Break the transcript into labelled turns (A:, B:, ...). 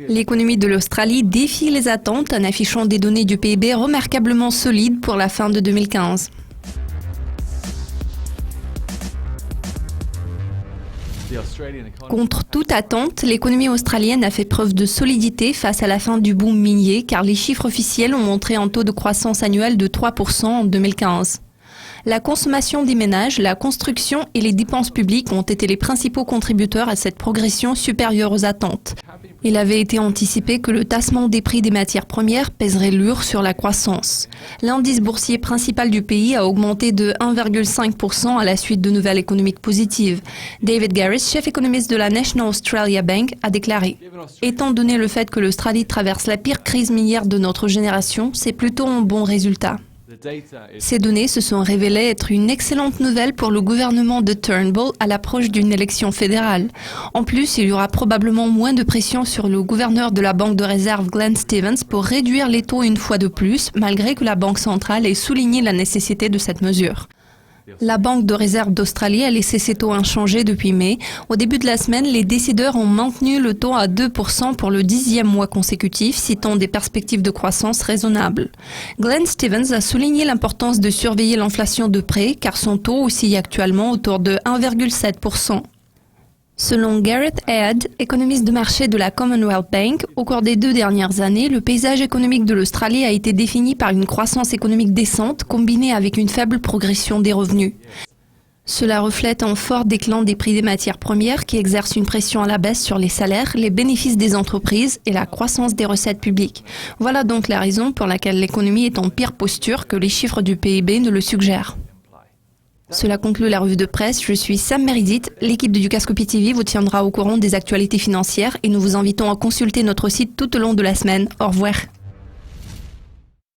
A: L'économie de l'Australie défie les attentes en affichant des données du PIB remarquablement solides pour la fin de 2015. Contre toute attente, l'économie australienne a fait preuve de solidité face à la fin du boom minier car les chiffres officiels ont montré un taux de croissance annuel de 3% en 2015. La consommation des ménages, la construction et les dépenses publiques ont été les principaux contributeurs à cette progression supérieure aux attentes. Il avait été anticipé que le tassement des prix des matières premières pèserait lourd sur la croissance. L'indice boursier principal du pays a augmenté de 1,5% à la suite de nouvelles économiques positives. David Garris, chef économiste de la National Australia Bank, a déclaré « Étant donné le fait que l'Australie traverse la pire crise minière de notre génération, c'est plutôt un bon résultat. » Ces données se sont révélées être une excellente nouvelle pour le gouvernement de Turnbull à l'approche d'une élection fédérale. En plus, il y aura probablement moins de pression sur le gouverneur de la Banque de réserve Glenn Stevens pour réduire les taux une fois de plus, malgré que la Banque centrale ait souligné la nécessité de cette mesure. La Banque de réserve d'Australie a laissé ses taux inchangés depuis mai. Au début de la semaine, les décideurs ont maintenu le taux à 2% pour le 10e mois consécutif, citant des perspectives de croissance raisonnables. Glenn Stevens a souligné l'importance de surveiller l'inflation de près, car son taux oscille actuellement autour de 1,7%. Selon Gareth Aird, économiste de marché de la Commonwealth Bank, au cours des 2 dernières années, le paysage économique de l'Australie a été défini par une croissance économique décente combinée avec une faible progression des revenus. Cela reflète un fort déclin des prix des matières premières qui exerce une pression à la baisse sur les salaires, les bénéfices des entreprises et la croissance des recettes publiques. Voilà donc la raison pour laquelle l'économie est en pire posture que les chiffres du PIB ne le suggèrent. Cela conclut la revue de presse. Je suis Sam Meredith. L'équipe de Dukascopy TV vous tiendra au courant des actualités financières et nous vous invitons à consulter notre site tout au long de la semaine. Au revoir.